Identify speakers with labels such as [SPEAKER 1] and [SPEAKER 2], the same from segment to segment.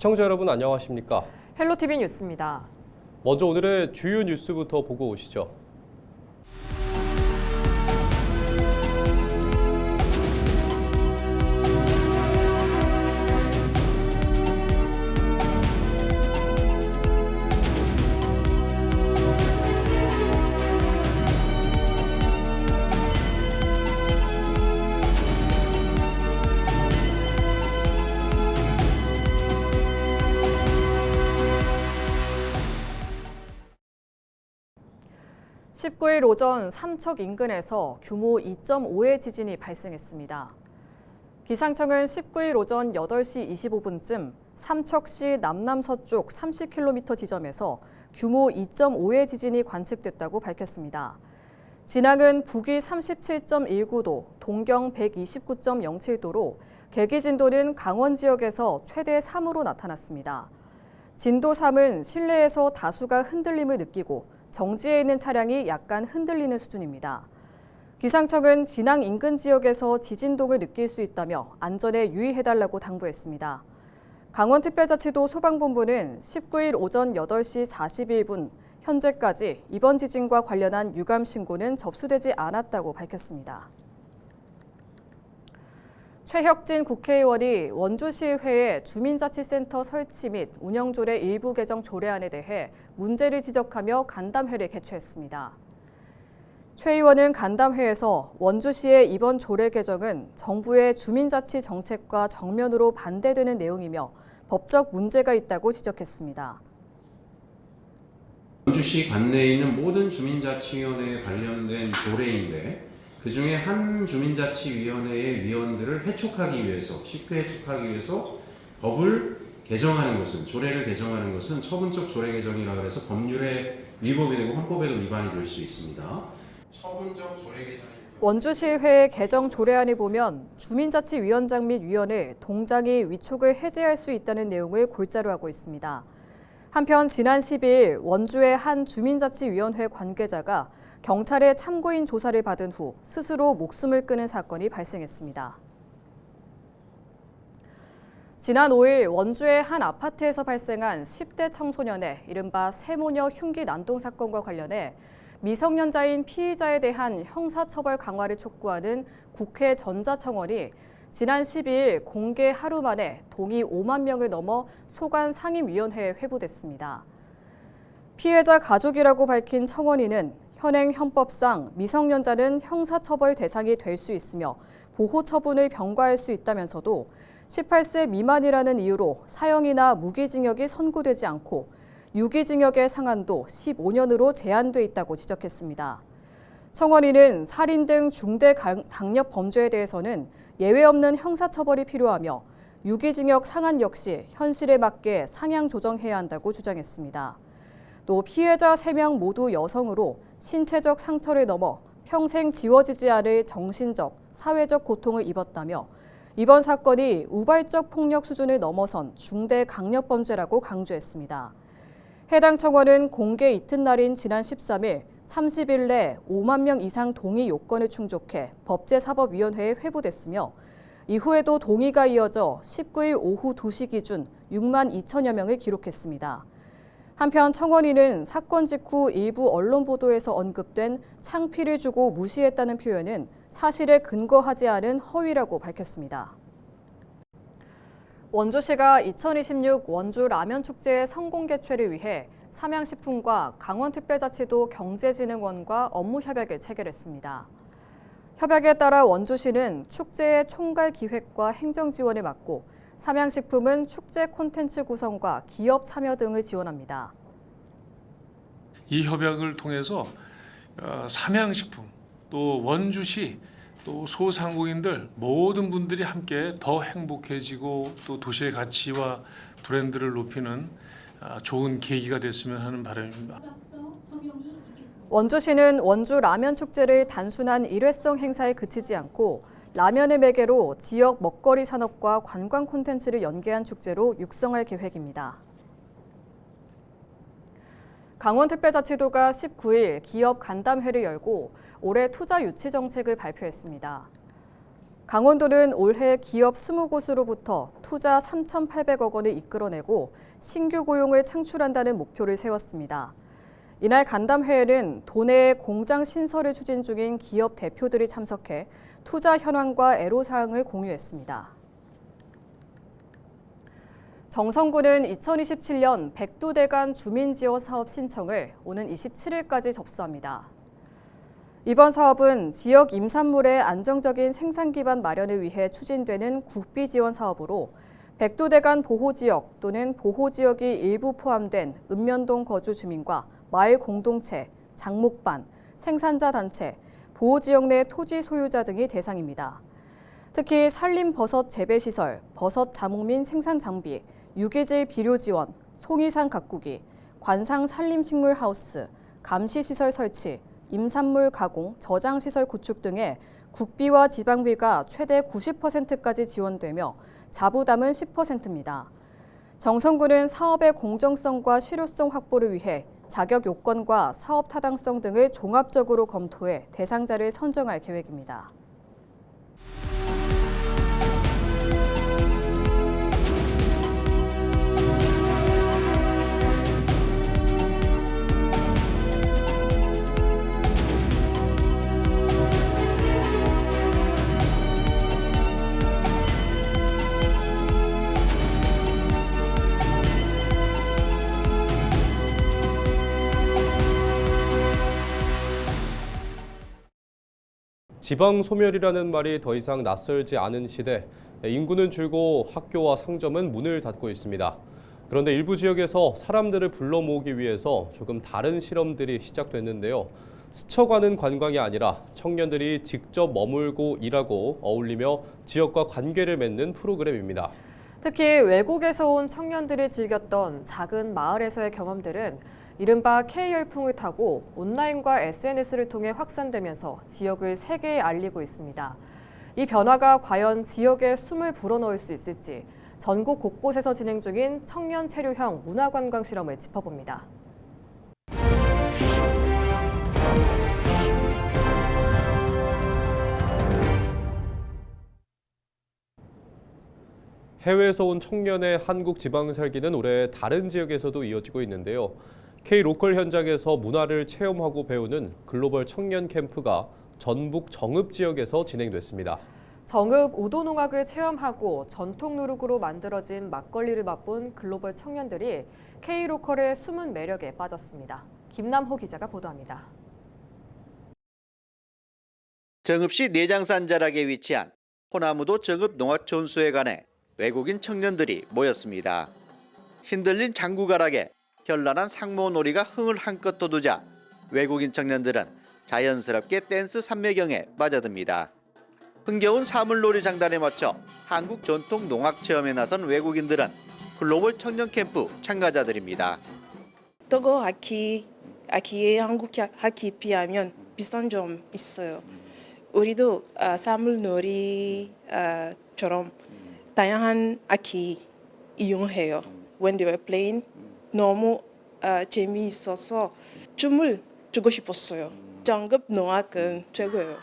[SPEAKER 1] 시청자 여러분 안녕하십니까?
[SPEAKER 2] 헬로티비 뉴스입니다.
[SPEAKER 1] 먼저 오늘의 주요 뉴스부터 보고 오시죠.
[SPEAKER 2] (19일) 오전 삼척 인근에서 규모 2.5의 지진이 발생했습니다. 기상청은 19일 오전 8시 25분쯤 삼척시 남남서쪽 30km 지점에서 규모 2.5의 지진이 관측됐다고 밝혔습니다. 진앙은 북위 37.19도, 동경 129.07도로 계기 진도는 강원 지역에서 최대 3으로 나타났습니다. 진도 3은 실내에서 다수가 흔들림을 느끼고 정지해 있는 차량이 약간 흔들리는 수준입니다. 기상청은 진앙 인근 지역에서 지진동을 느낄 수 있다며 안전에 유의해달라고 당부했습니다. 강원특별자치도 소방본부는 19일 오전 8시 41분 현재까지 이번 지진과 관련한 유감 신고는 접수되지 않았다고 밝혔습니다. 최혁진 국회의원이 원주시의회에 주민자치센터 설치 및 운영조례 일부 개정 조례안에 대해 문제를 지적하며 간담회를 개최했습니다. 최 의원은 간담회에서 원주시의 이번 조례 개정은 정부의 주민자치 정책과 정면으로 반대되는 내용이며 법적 문제가 있다고 지적했습니다.
[SPEAKER 3] 원주시 관내에 있는 모든 주민자치위원회에 관련된 조례인데 그중에 한 주민자치위원회의 위원들을 해촉하기 위해서, 쉽게 해촉하기 위해서 법을 개정하는 것은, 조례를 개정하는 것은 처분적 조례 개정이라고 해서 법률에 위법이 되고 헌법에도 위반이 될 수 있습니다. 처분적 조례 개정.
[SPEAKER 2] 원주시의회 개정 조례안을 보면 주민자치위원장 및 위원회, 동장이 위촉을 해제할 수 있다는 내용을 골자로 하고 있습니다. 한편 지난 10일 원주의 한 주민자치위원회 관계자가 경찰의 참고인 조사를 받은 후 스스로 목숨을 끊은 사건이 발생했습니다. 지난 5일 원주의 한 아파트에서 발생한 10대 청소년의 이른바 세모녀 흉기 난동 사건과 관련해 미성년자인 피의자에 대한 형사처벌 강화를 촉구하는 국회 전자청원이 지난 12일 공개 하루 만에 동의 5만 명을 넘어 소관 상임위원회에 회부됐습니다. 피해자 가족이라고 밝힌 청원인은 현행 헌법상 미성년자는 형사처벌 대상이 될 수 있으며 보호 처분을 병과할 수 있다면서도 18세 미만이라는 이유로 사형이나 무기징역이 선고되지 않고 유기징역의 상한도 15년으로 제한돼 있다고 지적했습니다. 청원인은 살인 등 중대 강력 범죄에 대해서는 예외 없는 형사처벌이 필요하며 유기징역 상한 역시 현실에 맞게 상향 조정해야 한다고 주장했습니다. 또 피해자 3명 모두 여성으로 신체적 상처를 넘어 평생 지워지지 않을 정신적, 사회적 고통을 입었다며 이번 사건이 우발적 폭력 수준을 넘어선 중대 강력범죄라고 강조했습니다. 해당 청원은 공개 이튿날인 지난 13일 30일 내 5만 명 이상 동의 요건을 충족해 법제사법위원회에 회부됐으며 이후에도 동의가 이어져 19일 오후 2시 기준 6만 2천여 명을 기록했습니다. 한편 청원인은 사건 직후 일부 언론 보도에서 언급된 창피를 주고 무시했다는 표현은 사실에 근거하지 않은 허위라고 밝혔습니다. 원주시가 2026 원주 라면축제의 성공 개최를 위해 삼양식품과 강원특별자치도 경제진흥원과 업무 협약을 체결했습니다. 협약에 따라 원주시는 축제의 총괄 기획과 행정 지원을 맡고 삼양식품은 축제 콘텐츠 구성과 기업 참여 등을 지원합니다.
[SPEAKER 4] 이 협약을 통해서 삼양식품, 또 원주시, 또 소상공인들 모든 분들이 함께 더 행복해지고 또 도시의 가치와 브랜드를 높이는 좋은 계기가 됐으면 하는 바람입니다.
[SPEAKER 2] 원주시는 원주 라면 축제를 단순한 일회성 행사에 그치지 않고 라면을 매개로 지역 먹거리 산업과 관광 콘텐츠를 연계한 축제로 육성할 계획입니다. 강원특별자치도가 19일 기업 간담회를 열고 올해 투자 유치 정책을 발표했습니다. 강원도는 올해 기업 20곳으로부터 투자 3,800억 원을 이끌어내고 신규 고용을 창출한다는 목표를 세웠습니다. 이날 간담회에는 도내에 공장 신설을 추진 중인 기업 대표들이 참석해 투자 현황과 애로사항을 공유했습니다. 정성구는 2027년 백두대간 주민지원 사업 신청을 오는 27일까지 접수합니다. 이번 사업은 지역 임산물의 안정적인 생산 기반 마련을 위해 추진되는 국비 지원 사업으로 백두대간 보호지역 또는 보호지역이 일부 포함된 읍면동 거주 주민과 마을 공동체, 장목반, 생산자 단체, 보호지역 내 토지 소유자 등이 대상입니다. 특히 산림버섯 재배시설, 버섯 자목 및 생산 장비, 유기질 비료 지원, 송이산 가꾸기, 관상 산림식물 하우스, 감시시설 설치, 임산물 가공, 저장시설 구축 등의 국비와 지방비가 최대 90%까지 지원되며 자부담은 10%입니다. 정성구는 사업의 공정성과 실효성 확보를 위해 자격 요건과 사업 타당성 등을 종합적으로 검토해 대상자를 선정할 계획입니다.
[SPEAKER 1] 지방 소멸이라는 말이 더 이상 낯설지 않은 시대, 인구는 줄고 학교와 상점은 문을 닫고 있습니다. 그런데 일부 지역에서 사람들을 불러 모으기 위해서 조금 다른 실험들이 시작됐는데요. 스쳐가는 관광이 아니라 청년들이 직접 머물고 일하고 어울리며 지역과 관계를 맺는 프로그램입니다.
[SPEAKER 2] 특히 외국에서 온 청년들이 즐겼던 작은 마을에서의 경험들은 이른바 K열풍을 타고 온라인과 SNS를 통해 확산되면서 지역을 세계에 알리고 있습니다. 이 변화가 과연 지역에 숨을 불어넣을 수 있을지 전국 곳곳에서 진행 중인 청년 체류형 문화관광 실험을 짚어봅니다.
[SPEAKER 1] 해외에서 온 청년의 한국 지방 살기는 올해 다른 지역에서도 이어지고 있는데요. K-로컬 현장에서 문화를 체험하고 배우는 글로벌 청년 캠프가 전북 정읍 지역에서 진행됐습니다.
[SPEAKER 2] 정읍 우도농악을 체험하고 전통 누룩으로 만들어진 막걸리를 맛본 글로벌 청년들이 K-로컬의 숨은 매력에 빠졌습니다. 김남호 기자가 보도합니다.
[SPEAKER 5] 정읍시 내장산 자락에 위치한 호나무도 정읍 농악촌수회관에 외국인 청년들이 모였습니다. 흔들린 장구가락에 현란한 상모놀이가 흥을 한껏 돋우자 외국인 청년들은 자연스럽게 댄스 산매경에 빠져듭니다. 흥겨운 사물놀이 장단에 맞춰 한국 전통 농악 체험에 나선 외국인들은 글로벌 청년 캠프 참가자들입니다.
[SPEAKER 6] togo 하키의 한국 하키 비하면 비슷한 점 있어요. 우리도 사물놀이처럼 다양한 하키 이용해요. When they were playing 너무 재미있어서 춤을 추고 싶었어요. 정읍 농악은 최고예요.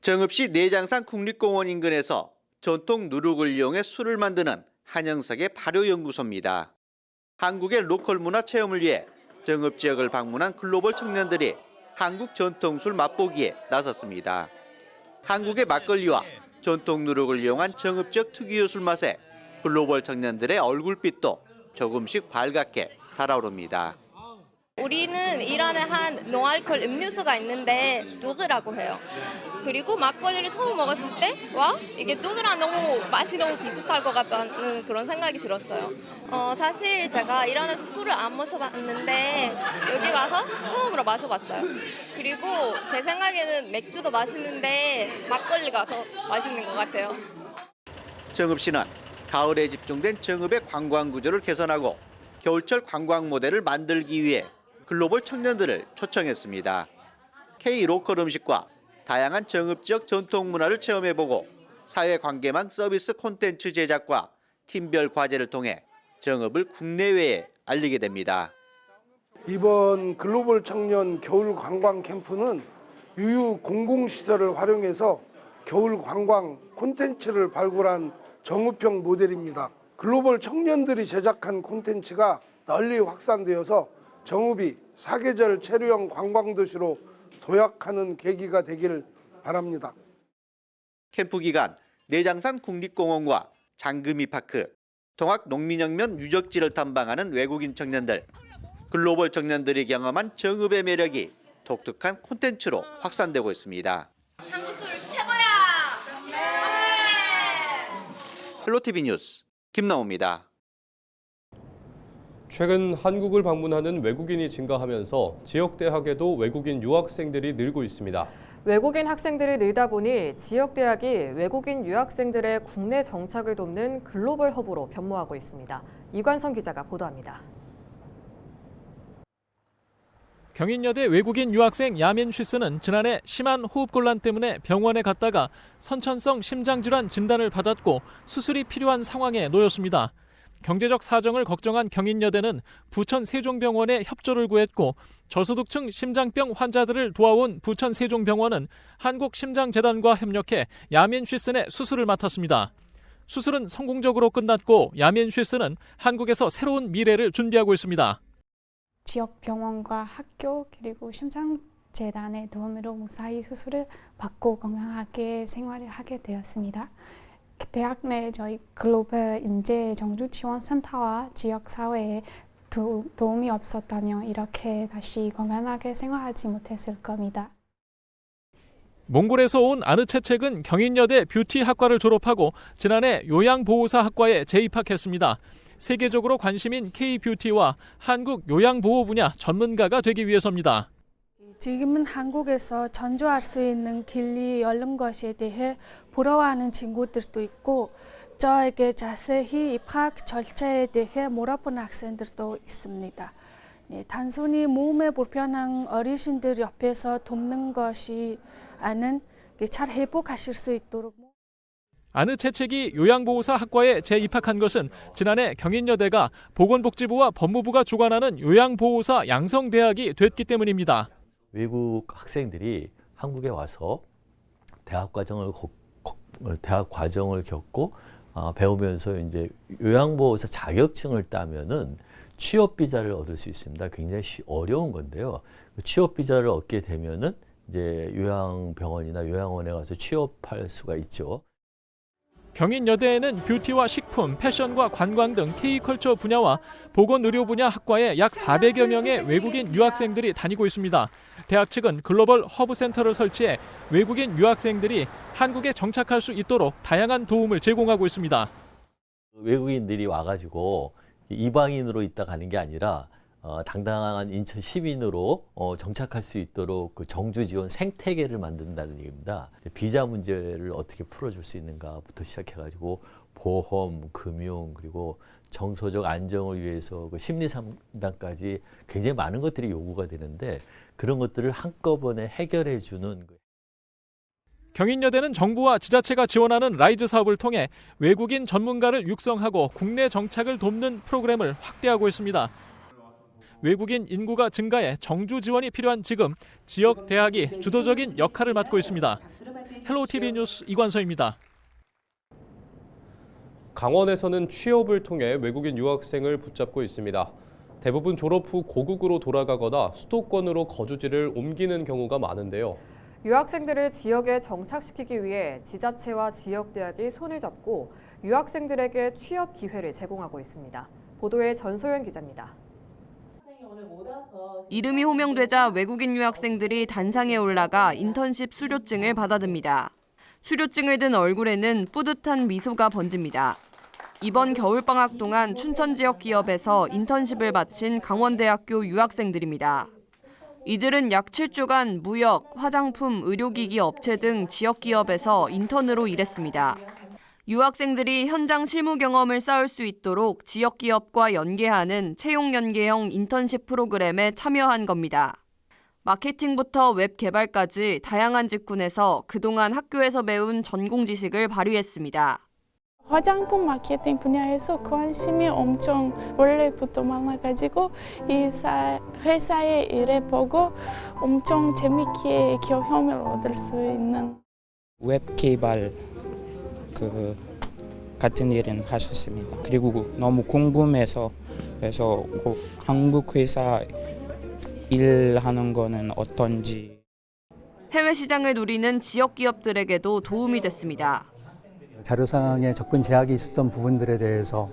[SPEAKER 5] 정읍시 내장산 국립공원 인근에서 전통 누룩을 이용해 술을 만드는 한영석의 발효연구소입니다. 한국의 로컬 문화 체험을 위해 정읍 지역을 방문한 글로벌 청년들이 한국 전통술 맛보기에 나섰습니다. 한국의 막걸리와 전통 누룩을 이용한 정읍 지역 특유의 술 맛에 글로벌 청년들의 얼굴빛도 조금씩 발갛게 달아오릅니다.
[SPEAKER 7] 우리는 이란에 한 노알콜 음료수가 있는데 누그라고 해요. 그리고 막걸리를 처음 먹었을 때 와 이게 누그랑 맛이 너무 비슷할 것 같다는 그런 생각이 들었어요. 사실 제가 이란에서 술을 안 마셔봤는데 여기 와서 처음으로 마셔봤어요. 그리고 제 생각에는 맥주도 맛있는데 막걸리가 더 맛있는 것 같아요.
[SPEAKER 5] 정읍시는 가을에 집중된 정읍의 관광 구조를 개선하고 겨울철 관광 모델을 만들기 위해 글로벌 청년들을 초청했습니다. K-로컬 음식과 다양한 정읍 지역 전통 문화를 체험해보고 사회관계망 서비스 콘텐츠 제작과 팀별 과제를 통해 정읍을 국내외에 알리게 됩니다.
[SPEAKER 8] 이번 글로벌 청년 겨울 관광 캠프는 유유 공공시설을 활용해서 겨울 관광 콘텐츠를 발굴한 정읍형 모델입니다. 글로벌 청년들이 제작한 콘텐츠가 널리 확산되어서 정읍이 사계절 체류형 관광도시로 도약하는 계기가 되길 바랍니다.
[SPEAKER 5] 캠프 기간 내장산 국립공원과 장금이파크, 동학 농민혁명 유적지를 탐방하는 외국인 청년들, 글로벌 청년들이 경험한 정읍의 매력이 독특한 콘텐츠로 확산되고 있습니다.
[SPEAKER 7] 한국 술 최고야.
[SPEAKER 5] 헬로티비 뉴스 김나옵니다.
[SPEAKER 1] 최근 한국을 방문하는 외국인이 증가하면서 지역 대학에도 외국인 유학생들이 늘고 있습니다.
[SPEAKER 2] 외국인 학생들이 늘다 보니 지역 대학이 외국인 유학생들의 국내 정착을 돕는 글로벌 허브로 변모하고 있습니다. 이관성 기자가 보도합니다.
[SPEAKER 9] 경인여대 외국인 유학생 야민 쉬스는 지난해 심한 호흡곤란 때문에 병원에 갔다가 선천성 심장질환 진단을 받았고 수술이 필요한 상황에 놓였습니다. 경제적 사정을 걱정한 경인여대는 부천 세종병원에 협조를 구했고 저소득층 심장병 환자들을 도와온 부천 세종병원은 한국심장재단과 협력해 야민 쉬슨의 수술을 맡았습니다. 수술은 성공적으로 끝났고 야민 쉬슨은 한국에서 새로운 미래를 준비하고 있습니다.
[SPEAKER 10] 지역 병원과 학교 그리고 심장재단의 도움으로 무사히 수술을 받고 건강하게 생활을 하게 되었습니다. 대학 내 저희 글로벌 인재 정주 지원 센터와 지역 사회에 도움이 없었다면 이렇게 다시 건강하게 생활하지 못했을 겁니다.
[SPEAKER 9] 몽골에서 온 아느채책은 경인여대 뷰티학과를 졸업하고 지난해 요양보호사학과에 재입학했습니다. 세계적으로 관심인 K-뷰티와 한국 요양보호 분야 전문가가 되기 위해서입니다.
[SPEAKER 11] 지금은 한국에서 전주할 수 있는 길이 열린 것에 대해 부러워하는 친구들도 있고 저에게 자세히 입학 절차에 대해 물어보는 학생들도 있습니다. 단순히 몸에 불편한 어르신들 옆에서 돕는 것이 아닌 잘 회복하실 수 있도록.
[SPEAKER 9] 아느채책이 요양보호사 학과에 재입학한 것은 지난해 경인여대가 보건복지부와 법무부가 주관하는 요양보호사 양성대학이 됐기 때문입니다.
[SPEAKER 12] 외국 학생들이 한국에 와서 대학 과정을 겪고 배우면서 이제 요양보호사 자격증을 따면은 취업 비자를 얻을 수 있습니다. 굉장히 어려운 건데요. 취업 비자를 얻게 되면은 이제 요양병원이나 요양원에 가서 취업할 수가 있죠.
[SPEAKER 9] 경인여대에는 뷰티와 식품, 패션과 관광 등 K컬처 분야와 보건의료 분야 학과에 약 400여 명의 외국인 유학생들이 다니고 있습니다. 대학 측은 글로벌 허브센터를 설치해 외국인 유학생들이 한국에 정착할 수 있도록 다양한 도움을 제공하고 있습니다.
[SPEAKER 12] 외국인들이 와가지고 이방인으로 있다 가는 게 아니라 당당한 인천 시민으로 정착할 수 있도록 그 정주 지원 생태계를 만든다는 얘기입니다. 비자 문제를 어떻게 풀어줄 수 있는가부터 시작해가지고 보험, 금융 그리고 정서적 안정을 위해서 그 심리 상담까지 굉장히 많은 것들이 요구가 되는데 그런 것들을 한꺼번에 해결해 주는.
[SPEAKER 9] 경인여대는 정부와 지자체가 지원하는 라이즈 사업을 통해 외국인 전문가를 육성하고 국내 정착을 돕는 프로그램을 확대하고 있습니다. 외국인 인구가 증가해 정주 지원이 필요한 지금 지역 대학이 주도적인 역할을 맡고 있습니다. 헬로티비 뉴스 이관서입니다.
[SPEAKER 1] 강원에서는 취업을 통해 외국인 유학생을 붙잡고 있습니다. 대부분 졸업 후 고국으로 돌아가거나 수도권으로 거주지를 옮기는 경우가 많은데요.
[SPEAKER 2] 유학생들을 지역에 정착시키기 위해 지자체와 지역대학이 손을 잡고 유학생들에게 취업 기회를 제공하고 있습니다. 보도에 전소연 기자입니다.
[SPEAKER 13] 이름이 호명되자 외국인 유학생들이 단상에 올라가 인턴십 수료증을 받아듭니다. 수료증을 든 얼굴에는 뿌듯한 미소가 번집니다. 이번 겨울방학 동안 춘천 지역 기업에서 인턴십을 마친 강원대학교 유학생들입니다. 이들은 약 7주간 무역, 화장품, 의료기기 업체 등 지역 기업에서 인턴으로 일했습니다. 유학생들이 현장 실무 경험을 쌓을 수 있도록 지역 기업과 연계하는 채용 연계형 인턴십 프로그램에 참여한 겁니다. 마케팅부터 웹 개발까지 다양한 직군에서 그동안 학교에서 배운 전공 지식을 발휘했습니다.
[SPEAKER 11] 화장품 마케팅 분야에서 관심이 엄청 원래부터 많아가지고 이 회사에 일해보고 엄청 재밌게 경험을 얻을 수 있는.
[SPEAKER 14] 웹 개발 같은 일은 하셨습니다. 그리고 너무 궁금해서 그래서 꼭 한국 회사 일하는 거는 어떤지.
[SPEAKER 13] 해외 시장을 노리는 지역 기업들에게도 도움이 됐습니다.
[SPEAKER 15] 자료상에 접근 제약이 있었던 부분들에 대해서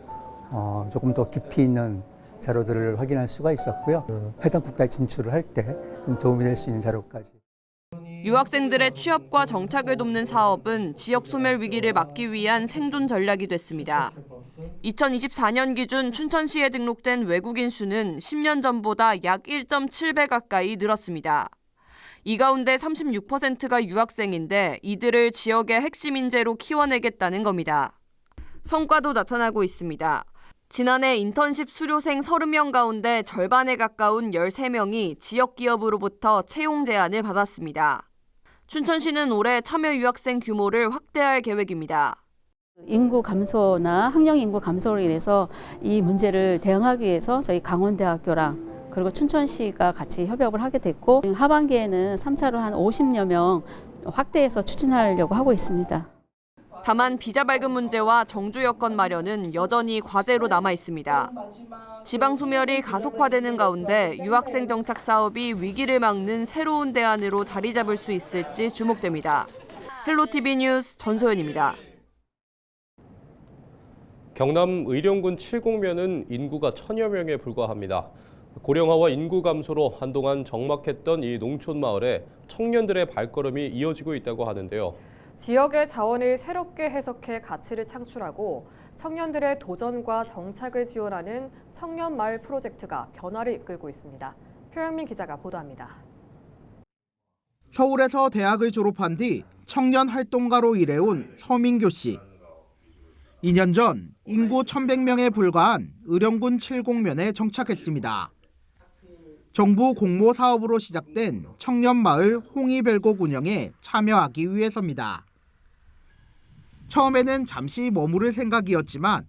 [SPEAKER 15] 조금 더 깊이 있는 자료들을 확인할 수가 있었고요. 해당 국가에 진출을 할 때 좀 도움이 될 수 있는 자료까지.
[SPEAKER 13] 유학생들의 취업과 정착을 돕는 사업은 지역 소멸 위기를 막기 위한 생존 전략이 됐습니다. 2024년 기준 춘천시에 등록된 외국인 수는 10년 전보다 약 1.7배 가까이 늘었습니다. 이 가운데 36%가 유학생인데 이들을 지역의 핵심 인재로 키워내겠다는 겁니다. 성과도 나타나고 있습니다. 지난해 인턴십 수료생 30명 가운데 절반에 가까운 13명이 지역 기업으로부터 채용 제안을 받았습니다. 춘천시는 올해 참여 유학생 규모를 확대할 계획입니다.
[SPEAKER 16] 인구 감소나 학령 인구 감소로 인해서 이 문제를 대응하기 위해서 저희 강원대학교랑 그리고 춘천시가 같이 협업을 하게 됐고 하반기에는 3차로 한 50여 명 확대해서 추진하려고 하고 있습니다.
[SPEAKER 13] 다만 비자 발급 문제와 정주 여건 마련은 여전히 과제로 남아 있습니다. 지방 소멸이 가속화되는 가운데 유학생 정착 사업이 위기를 막는 새로운 대안으로 자리 잡을 수 있을지 주목됩니다. 헬로티비 뉴스 전소연입니다.
[SPEAKER 1] 경남 의령군 칠곡면은 인구가 1000여 명에 불과합니다. 고령화와 인구 감소로 한동안 적막했던 이 농촌 마을에 청년들의 발걸음이 이어지고 있다고 하는데요.
[SPEAKER 2] 지역의 자원을 새롭게 해석해 가치를 창출하고 청년들의 도전과 정착을 지원하는 청년마을 프로젝트가 변화를 이끌고 있습니다. 표영민 기자가 보도합니다.
[SPEAKER 17] 서울에서 대학을 졸업한 뒤 청년 활동가로 일해온 서민교 씨. 2년 전 인구 1100명에 불과한 의령군 칠곡면에 정착했습니다. 정부 공모 사업으로 시작된 청년마을 홍이별곡 운영에 참여하기 위해서입니다. 처음에는 잠시 머무를 생각이었지만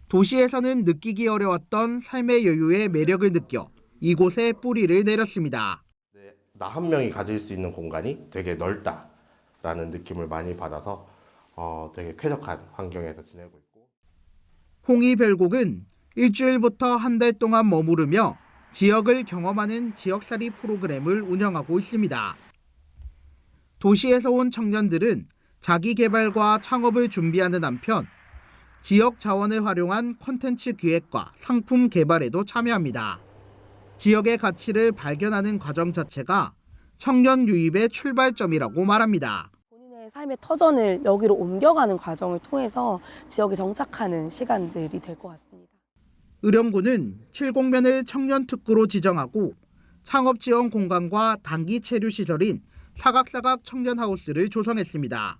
[SPEAKER 17] 도시에서는 느끼기 어려웠던 삶의 여유의 매력을 느껴 이곳에 뿌리를 내렸습니다.
[SPEAKER 18] 나 한 명이 가질 수 있는 공간이 되게 넓다라는 느낌을 많이 받아서 되게 쾌적한 환경에서 지내고 있고.
[SPEAKER 17] 홍이별곡은 일주일부터 한 달 동안 머무르며 지역을 경험하는 지역살이 프로그램을 운영하고 있습니다. 도시에서 온 청년들은 자기 개발과 창업을 준비하는 한편 지역 자원을 활용한 콘텐츠 기획과 상품 개발에도 참여합니다. 지역의 가치를 발견하는 과정 자체가 청년 유입의 출발점이라고 말합니다.
[SPEAKER 19] 본인의 삶의 터전을 여기로 옮겨가는 과정을 통해서 지역에 정착하는 시간들이 될 것 같습니다.
[SPEAKER 17] 의령군은 칠곡면을 청년 특구로 지정하고 창업 지원 공간과 단기 체류 시설인 사각사각 청년하우스를 조성했습니다.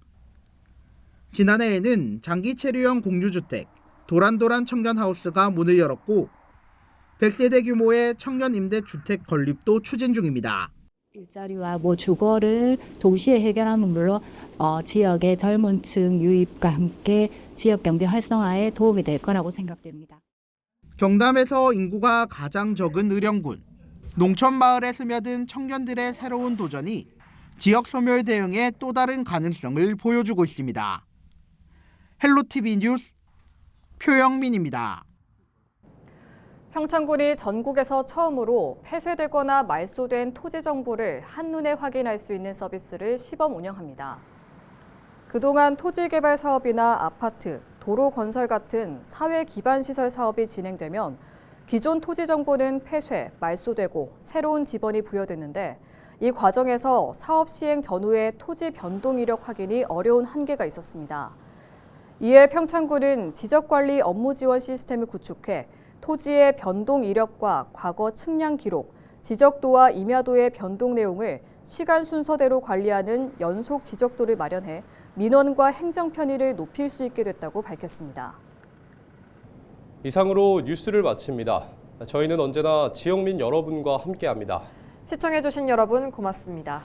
[SPEAKER 17] 지난해에는 장기 체류형 공유주택 도란도란 청년하우스가 문을 열었고 100세대 규모의 청년 임대주택 건립도 추진 중입니다.
[SPEAKER 20] 일자리와 주거를 동시에 해결하면 물론 지역의 젊은 층 유입과 함께 지역 경제 활성화에 도움이 될 거라고 생각됩니다.
[SPEAKER 17] 경남에서 인구가 가장 적은 의령군. 농촌 마을에 스며든 청년들의 새로운 도전이 지역 소멸 대응의 또 다른 가능성을 보여주고 있습니다. 헬로티비 뉴스 표영민입니다.
[SPEAKER 2] 평창군이 전국에서 처음으로 폐쇄되거나 말소된 토지 정보를 한눈에 확인할 수 있는 서비스를 시범 운영합니다. 그동안 토지 개발 사업이나 아파트, 도로 건설 같은 사회 기반 시설 사업이 진행되면 기존 토지 정보는 폐쇄, 말소되고 새로운 지번이 부여됐는데 이 과정에서 사업 시행 전후의 토지 변동 이력 확인이 어려운 한계가 있었습니다. 이에 평창군은 지적관리 업무 지원 시스템을 구축해 토지의 변동 이력과 과거 측량 기록, 지적도와 임야도의 변동 내용을 시간 순서대로 관리하는 연속 지적도를 마련해 민원과 행정 편의를 높일 수 있게 됐다고 밝혔습니다.
[SPEAKER 1] 이상으로 뉴스를 마칩니다. 저희는 언제나 지역민 여러분과 함께합니다.
[SPEAKER 2] 시청해주신 여러분 고맙습니다.